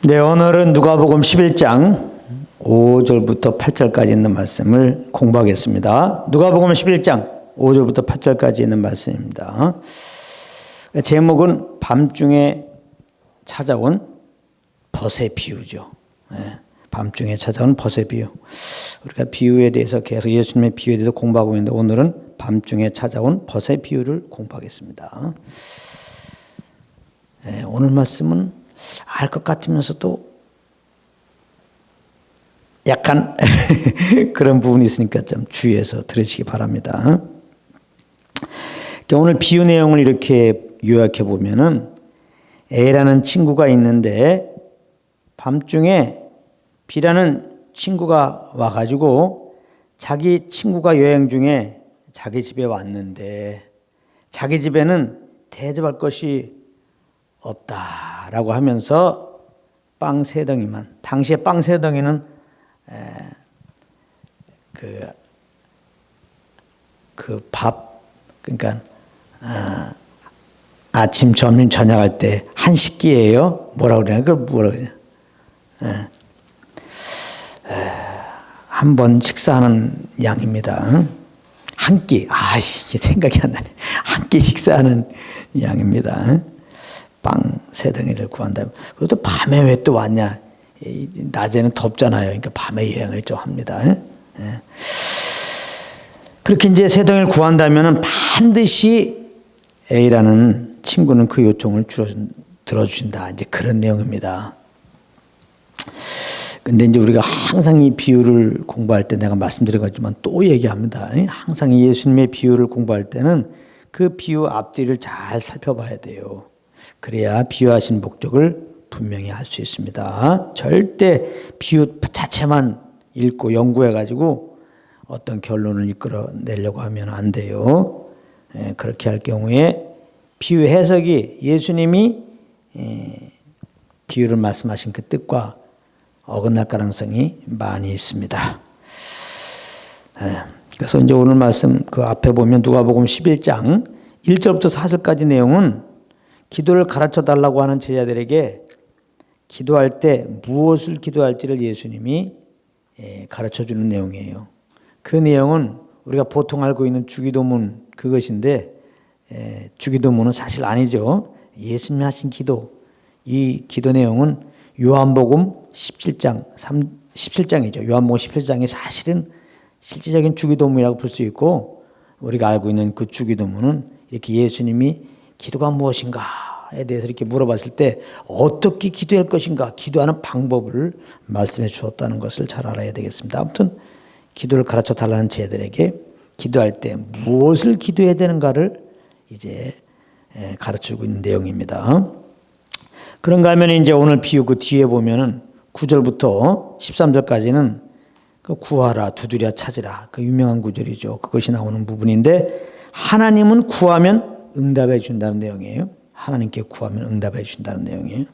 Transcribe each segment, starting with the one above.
네, 오늘은 누가복음 11장 5절부터 8절까지 있는 말씀을 공부하겠습니다. 누가복음 11장 5절부터 8절까지 있는 말씀입니다. 제목은 밤중에 찾아온 벗의 비유죠. 밤중에 찾아온 벗의 비유. 우리가 비유에 대해서 계속 예수님의 비유에 대해서 공부하고 있는데 오늘은 밤중에 찾아온 벗의 비유를 공부하겠습니다. 오늘 말씀은 알 것 같으면서도 약간 그런 부분이 있으니까 좀 주의해서 들으시기 바랍니다. 오늘 비유 내용을 이렇게 요약해 보면은 A라는 친구가 있는데 밤중에 B라는 친구가 와가지고 자기 친구가 여행 중에 자기 집에 왔는데 자기 집에는 대접할 것이 없다라고 하면서 빵 3덩이만, 당시에 빵 3덩이는 그 밥, 그러니까 아침, 점심, 저녁 할 때 한 식기예요. 뭐라 그러냐? 그걸 뭐라 그러냐? 한 번 식사하는 양입니다. 한 끼. 이게 생각이 안 나네. 한 끼 식사하는 양입니다. 빵 3덩이를 구한다면. 그것도 밤에 왜 또 왔냐? 낮에는 덥잖아요. 그러니까 밤에 여행을 좀 합니다. 그렇게 이제 3덩이를 구한다면 반드시 A라는 친구는 그 요청을 들어주신다. 이제 그런 내용입니다. 근데 이제 우리가 항상 이 비유를 공부할 때 내가 말씀드려가지만 또 얘기합니다. 항상 예수님의 비유를 공부할 때는 그 비유 앞뒤를 잘 살펴봐야 돼요. 그래야 비유하신 목적을 분명히 알 수 있습니다. 절대 비유 자체만 읽고 연구해가지고 어떤 결론을 이끌어내려고 하면 안 돼요. 그렇게 할 경우에 비유 해석이 예수님이 비유를 말씀하신 그 뜻과 어긋날 가능성이 많이 있습니다. 그래서 이제 오늘 말씀 그 앞에 보면 누가복음 11장 1절부터 4절까지 내용은 기도를 가르쳐 달라고 하는 제자들에게 기도할 때 무엇을 기도할지를 예수님이 가르쳐 주는 내용이에요. 그 내용은 우리가 보통 알고 있는 주기도문 그것인데 주기도문은 사실 아니죠. 예수님이 하신 기도, 이 기도 내용은 요한복음 17장이죠. 요한복음 17장이 사실은 실질적인 주기도문이라고 볼 수 있고 우리가 알고 있는 그 주기도문은 이렇게 예수님이 기도가 무엇인가에 대해서 이렇게 물어봤을 때 어떻게 기도할 것인가 기도하는 방법을 말씀해 주었다는 것을 잘 알아야 되겠습니다. 아무튼 기도를 가르쳐 달라는 제자들에게 기도할 때 무엇을 기도해야 되는가를 이제 가르치고 있는 내용입니다. 그런가 하면 이제 오늘 비유 그 뒤에 보면은 9절부터 13절까지는 그 구하라, 두드려 찾으라 그 유명한 구절이죠. 그것이 나오는 부분인데 하나님은 구하면 응답해 준다는 내용이에요. 하나님께 구하면 응답해 준다는 내용이에요.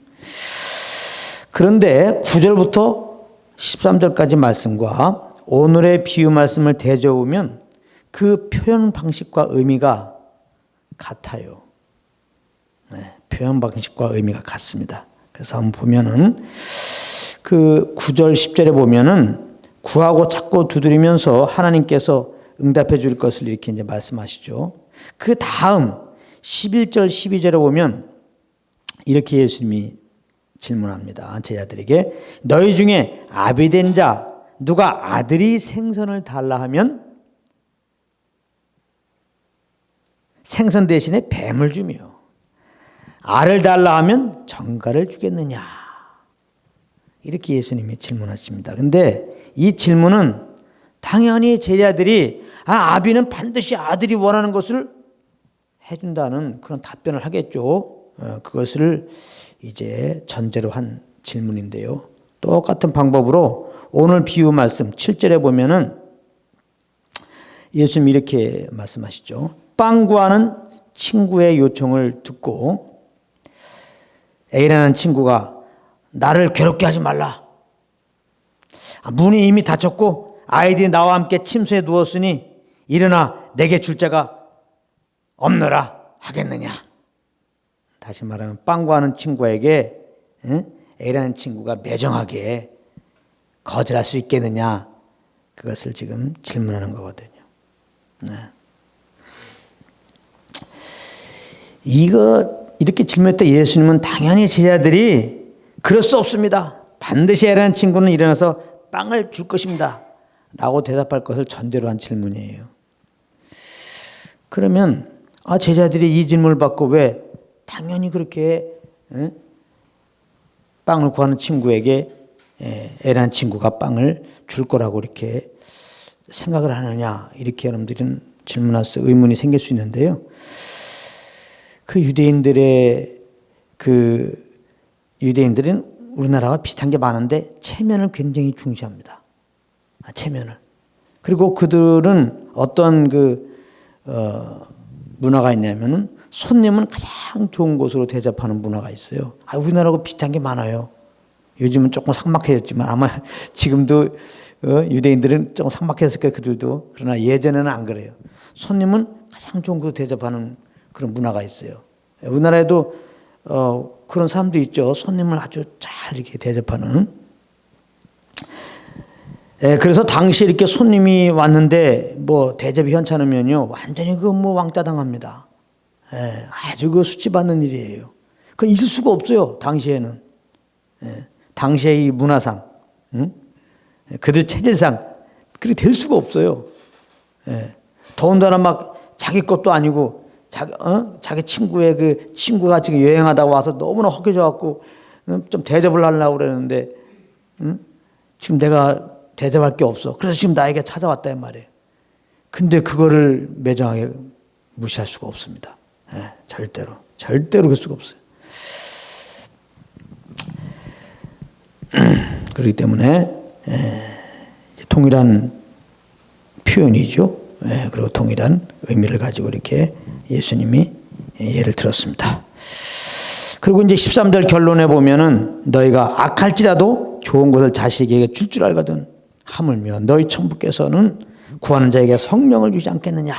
그런데 9절부터 13절까지 말씀과 오늘의 비유 말씀을 대조하면 그 표현 방식과 의미가 같아요. 표현 방식과 의미가 같습니다. 그래서 한번 보면은 그 9절 10절에 보면은 구하고 찾고 두드리면서 하나님께서 응답해 줄 것을 이렇게 이제 말씀하시죠. 그 다음 11절 12절에 보면 이렇게 예수님이 질문합니다. 제자들에게 너희 중에 아비된 자 누가 아들이 생선을 달라 하면 생선 대신에 뱀을 주며 알을 달라 하면 정갈을 주겠느냐 이렇게 예수님이 질문하십니다. 근데 이 질문은 당연히 제자들이 아비는 반드시 아들이 원하는 것을 해준다는 그런 답변을 하겠죠. 그것을 이제 전제로 한 질문인데요. 똑같은 방법으로 오늘 비유 말씀 7절에 보면은 예수님이 이렇게 말씀하시죠. 빵 구하는 친구의 요청을 듣고 A라는 친구가 나를 괴롭게 하지 말라. 문이 이미 닫혔고 아이들이 나와 함께 침소에 누웠으니 일어나 내게 줄 자가 없느라 하겠느냐. 다시 말하면 빵 구하는 친구에게 A라는 친구가 매정하게 거절할 수 있겠느냐, 그것을 지금 질문하는 거거든요. 네. 이렇게 질문했던 예수님은 당연히 제자들이 그럴 수 없습니다, 반드시 A라는 친구는 일어나서 빵을 줄 것입니다 라고 대답할 것을 전제로 한 질문이에요. 그러면 제자들이 이 질문을 받고 왜 당연히 그렇게 빵을 구하는 친구에게 A라는 친구가 빵을 줄 거라고 이렇게 생각을 하느냐, 이렇게 여러분들은 질문할 수, 의문이 생길 수 있는데요. 유대인들은 우리나라와 비슷한 게 많은데 체면을 굉장히 중시합니다. 체면을. 그리고 그들은 어떤 문화가 있냐면은 손님은 가장 좋은 곳으로 대접하는 문화가 있어요. 우리나라하고 비슷한 게 많아요. 요즘은 조금 삭막해졌지만 아마 지금도 유대인들은 조금 삭막해졌을 거예요, 그들도. 그러나 예전에는 안 그래요. 손님은 가장 좋은 곳으로 대접하는 그런 문화가 있어요. 우리나라에도 그런 사람도 있죠. 손님을 아주 잘 이렇게 대접하는. 그래서 당시에 이렇게 손님이 왔는데 대접이 현찮으면요, 완전히 왕따 당합니다. 아주 수치받는 일이에요. 그건 있을 수가 없어요, 당시에는. 당시의 이 문화상, 그들 체질상 그렇게 될 수가 없어요. 더군다나 막 자기 것도 아니고 자기 친구의 친구가 지금 여행하다 와서 너무나 허겨져 갖고 좀 대접을 하려고 그러는데 지금 내가 대접할 게 없어. 그래서 지금 나에게 찾아왔다 이 말이에요. 근데 그거를 매정하게 무시할 수가 없습니다. 절대로 그럴 수가 없어요. 그렇기 때문에 동일한 표현이죠. 그리고 동일한 의미를 가지고 이렇게 예수님이 예를 들었습니다. 그리고 이제 13절 결론에 보면은 너희가 악할지라도 좋은 것을 자식에게 줄 줄 알거든 하물며 너희 천부께서는 구하는 자에게 성령을 주지 않겠느냐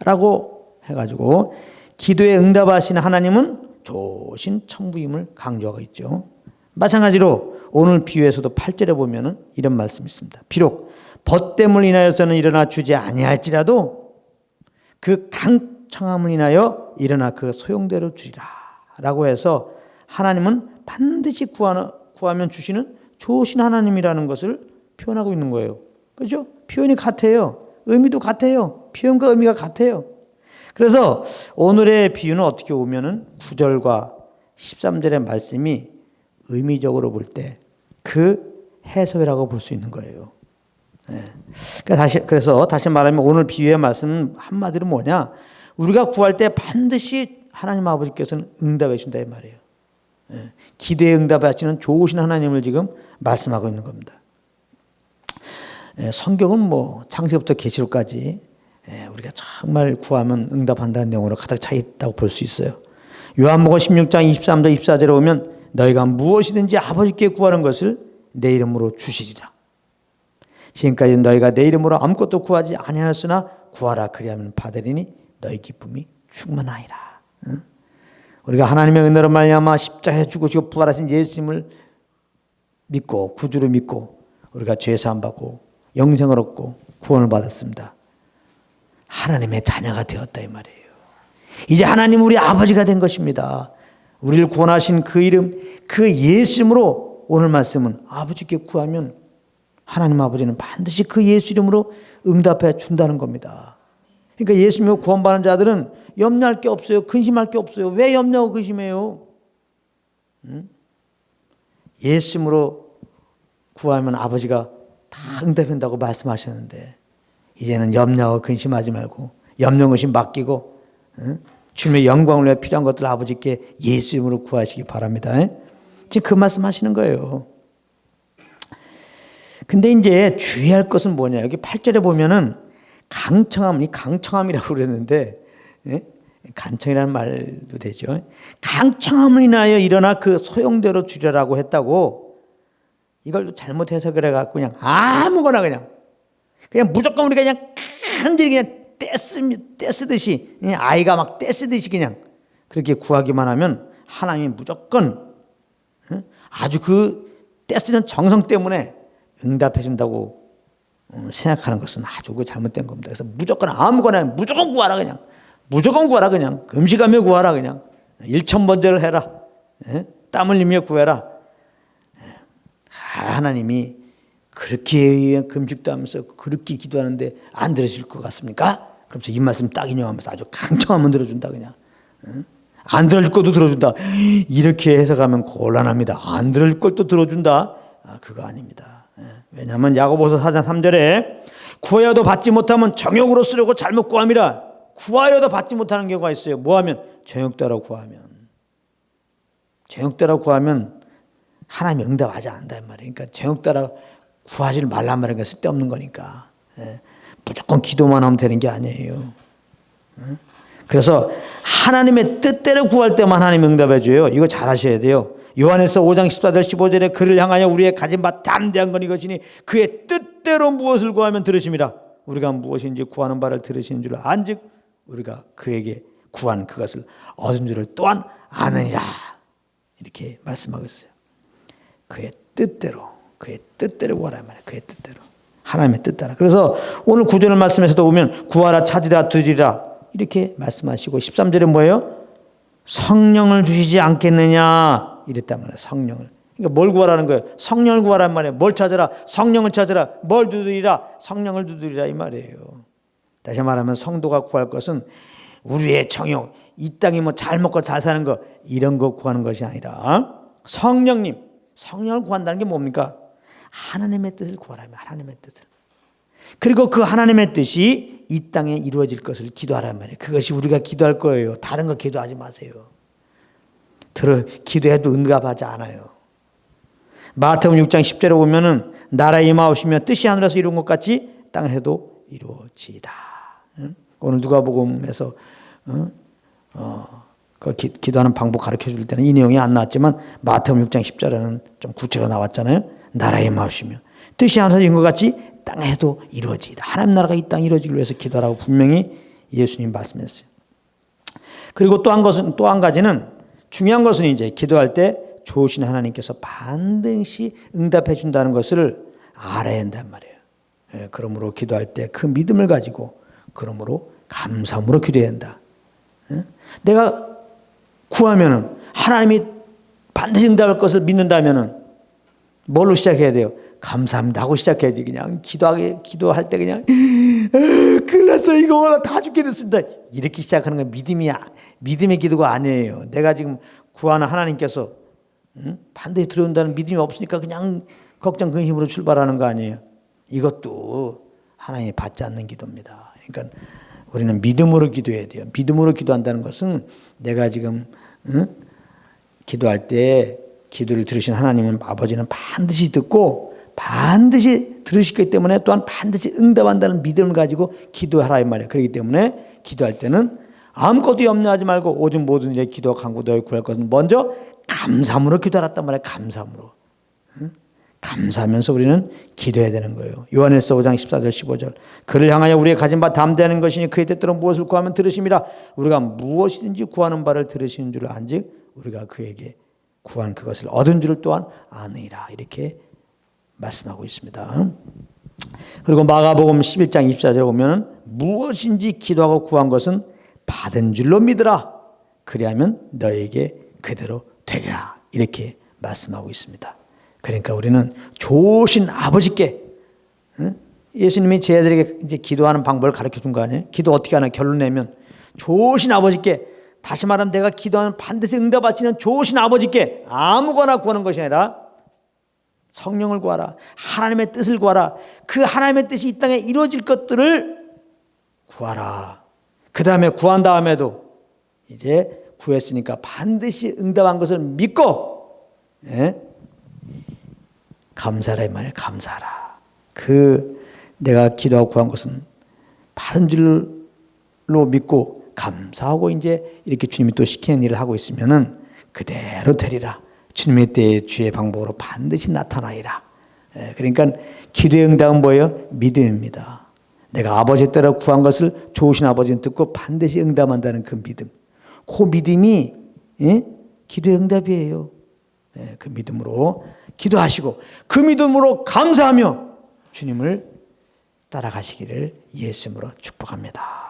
라고 해가지고 기도에 응답하시는 하나님은 좋으신 천부임을 강조하고 있죠. 마찬가지로 오늘 비유에서도 8절에 보면은 이런 말씀이 있습니다. 비록 벗됨을 인하여서는 일어나 주지 아니할지라도 그 강청함을 인하여 일어나 그 소용대로 주리라 라고 해서 하나님은 반드시 구하면 주시는 좋으신 하나님이라는 것을 표현하고 있는 거예요. 그렇죠? 표현이 같아요. 의미도 같아요. 표현과 의미가 같아요. 그래서 오늘의 비유는 어떻게 보면은 9절과 13절의 말씀이 의미적으로 볼 때 그 해석이라고 볼 수 있는 거예요. 그래서 다시 말하면 오늘 비유의 말씀은 한마디로 뭐냐? 우리가 구할 때 반드시 하나님 아버지께서는 응답해 준다 이 말이에요. 기도에 응답하시는 좋으신 하나님을 지금 말씀하고 있는 겁니다. 성경은 창세부터 계시록까지 우리가 정말 구하면 응답한다는 내용으로 가득 차 있다고 볼 수 있어요. 요한복음 16장 23절 24절에 오면 너희가 무엇이든지 아버지께 구하는 것을 내 이름으로 주시리라. 지금까지 너희가 내 이름으로 아무것도 구하지 아니하였으나 구하라 그리하면 받으리니 너희 기쁨이 충만하리라. 우리가 하나님의 은혜로 말미암아 십자가에 죽으시고 부활하신 예수님을 믿고 구주로 믿고 우리가 죄 사함 받고 영생을 얻고 구원을 받았습니다. 하나님의 자녀가 되었다 이 말이에요. 이제 하나님 우리 아버지가 된 것입니다. 우리를 구원하신 그 이름, 그 예수 이름으로 오늘 말씀은 아버지께 구하면 하나님 아버지는 반드시 그 예수 이름으로 응답해 준다는 겁니다. 그러니까 예수 믿고 구원받은 자들은 염려할 게 없어요. 근심할 게 없어요. 왜 염려하고 근심해요? 예수 이름으로 구하면 아버지가 다 응답한다고 말씀하셨는데 이제는 염려하고 근심하지 말고 염려 근심 맡기고 주님의 영광을 위해 필요한 것들 아버지께 예수 이름으로 구하시기 바랍니다. 지금 그 말씀 하시는 거예요. 근데 이제 주의할 것은 뭐냐? 여기 8절에 보면은 강청함이라고 그랬는데, 간청이라는 말도 되죠. 강청함을 인하여 일어나 그 소용대로 주려라고 했다고 이걸 잘못 해석을 해갖고 그냥 아무거나 그냥 무조건 우리가 그냥 간절히 그냥 떼쓰듯이 아이가 막 떼쓰듯이 그냥 그렇게 구하기만 하면 하나님이 무조건 아주 그 떼쓰는 정성 때문에 응답해 준다고 생각하는 것은 아주 그 잘못된 겁니다. 그래서 무조건 아무거나 무조건 구하라 그냥. 무조건 구하라 그냥. 금식하며 구하라 그냥. 일천번제를 해라. 땀 흘리며 구해라. 하나님이 그렇게 금식도 하면서 그렇게 기도하는데 안 들으실 것 같습니까? 그러면서 이 말씀 딱 인용하면서 아주 강청하면 들어준다 그냥. 안 들을 것도 들어준다. 이렇게 해석하면 곤란합니다. 안 들을 것도 들어준다. 그거 아닙니다. 왜냐하면 야고보서 4장 3절에 구하여도 받지 못하면 정욕으로 쓰려고 잘못 구함이라. 구하여도 받지 못하는 경우가 있어요. 뭐하면? 정욕대로 구하면. 정욕대로 구하면 하나님이 응답하지 않는다 말이에요. 그러니까 정욕대로 구하지 말란 말인 건 쓸데없는 거니까. 무조건 기도만 하면 되는 게 아니에요. 그래서 하나님의 뜻대로 구할 때만 하나님이 응답해 줘요. 이거 잘 하셔야 돼요. 요한에서 5장 14절 15절에 그를 향하여 우리의 가진 바 담대한 건 이것이니 그의 뜻대로 무엇을 구하면 들으심이라. 우리가 무엇인지 구하는 바를 들으시는 줄 안즉 우리가 그에게 구한 그것을 얻은 줄을 또한 아느니라. 이렇게 말씀하고 있어요. 그의 뜻대로 구하라 말이에요. 그의 뜻대로. 하나님의 뜻대로. 그래서 오늘 9절 말씀에서도 보면 구하라 찾으라 두드리라 이렇게 말씀하시고 13절에 뭐예요? 성령을 주시지 않겠느냐 이랬단 말이에요. 성령을. 그러니까 뭘 구하라는 거예요? 성령을 구하란 말이에요. 뭘 찾으라? 성령을 찾으라. 뭘 두드리라? 성령을 두드리라 이 말이에요. 다시 말하면 성도가 구할 것은 우리의 정욕, 이 땅에 뭐 잘 먹고 잘 사는 거 이런 거 구하는 것이 아니라 성령님, 성령을 구한다는 게 뭡니까? 하나님의 뜻을 구하라면 하나님의 뜻을. 그리고 그 하나님의 뜻이 이 땅에 이루어질 것을 기도하란 말이에요. 그것이 우리가 기도할 거예요. 다른 거 기도하지 마세요. 기도해도 응답하지 않아요. 마태복음 6장 10절에 보면은 나라의 임하옵시며 뜻이 하늘에서 이룬 것 같이 땅에서도 이루어지이다. 오늘 누가복음에서 그 기도하는 방법 가르쳐 줄 때는 이 내용이 안 나왔지만 마태복음 6장 10절에는 좀 구체로 나왔잖아요. 나라의 임하옵시며 뜻이 하늘에서 이룬 것 같이 땅에도 이루어지이다. 하나님 나라가 이 땅에 이루어지기 위해서 기도하라고 분명히 예수님 말씀했어요. 그리고 또 한 가지는 중요한 것은 이제 기도할 때 좋으신 하나님께서 반드시 응답해 준다는 것을 알아야 한단 말이에요. 그러므로 기도할 때 그 믿음을 가지고 그러므로 감사함으로 기도해야 한다. 내가 구하면은 하나님이 반드시 응답할 것을 믿는다면은 뭘로 시작해야 돼요? 감사합니다 하고 시작해야지. 그냥 기도할 때 그냥 큰일 났어요. 이거 다 죽게 됐습니다. 이렇게 시작하는 건 믿음의 기도가 아니에요. 내가 지금 구하는 하나님께서 반드시 들어온다는 믿음이 없으니까 그냥 걱정 근심으로 출발하는 거 아니에요. 이것도 하나님이 받지 않는 기도입니다. 그러니까 우리는 믿음으로 기도해야 돼요. 믿음으로 기도한다는 것은 내가 지금 기도할 때 기도를 들으신 하나님은 아버지는 반드시 듣고 반드시 들으시기 때문에 또한 반드시 응답한다는 믿음을 가지고 기도하라 이 말이에요. 그렇기 때문에 기도할 때는 아무것도 염려하지 말고 오직 모든 일에 기도와 간구 너희 구할 것은 먼저 감사함으로 기도하랬단 말이에요. 감사함으로. 감사하면서 우리는 기도해야 되는 거예요. 요한일서 5장 14절 15절 그를 향하여 우리의 가진 바 담대하는 것이니 그의 뜻대로 무엇을 구하면 들으심이라. 우리가 무엇이든지 구하는 바를 들으시는 줄 안즉 우리가 그에게 구한 그것을 얻은 줄을 또한 아느니라. 이렇게 말씀하고 있습니다. 그리고 마가복음 11장 24절에 보면 무엇인지 기도하고 구한 것은 받은 줄로 믿으라. 그리하면 너에게 그대로 되리라. 이렇게 말씀하고 있습니다. 그러니까 우리는 좋으신 아버지께 예수님이 제 아들에게 이제 기도하는 방법을 가르쳐 준 거 아니에요? 기도 어떻게 하나 결론 내면 좋으신 아버지께, 다시 말하면 내가 기도하는 반드시 응답받치는 좋으신 아버지께 아무거나 구하는 것이 아니라 성령을 구하라. 하나님의 뜻을 구하라. 그 하나님의 뜻이 이 땅에 이루어질 것들을 구하라. 그 다음에 구한 다음에도 이제 구했으니까 반드시 응답한 것을 믿고 감사라 이 말이에요. 감사라. 내가 기도하고 구한 것은 받은 줄로 믿고 감사하고 이제 이렇게 주님이 또 시키는 일을 하고 있으면은 그대로 되리라. 주님의 때에 주의 방법으로 반드시 나타나리라. 그러니까 기도의 응답은 뭐예요? 믿음입니다. 내가 아버지 때로 구한 것을 좋으신 아버지는 듣고 반드시 응답한다는 그 믿음. 그 믿음이 기도의 응답이에요. 그 믿음으로 기도하시고 그 믿음으로 감사하며 주님을 따라가시기를 예수 이름으로 축복합니다.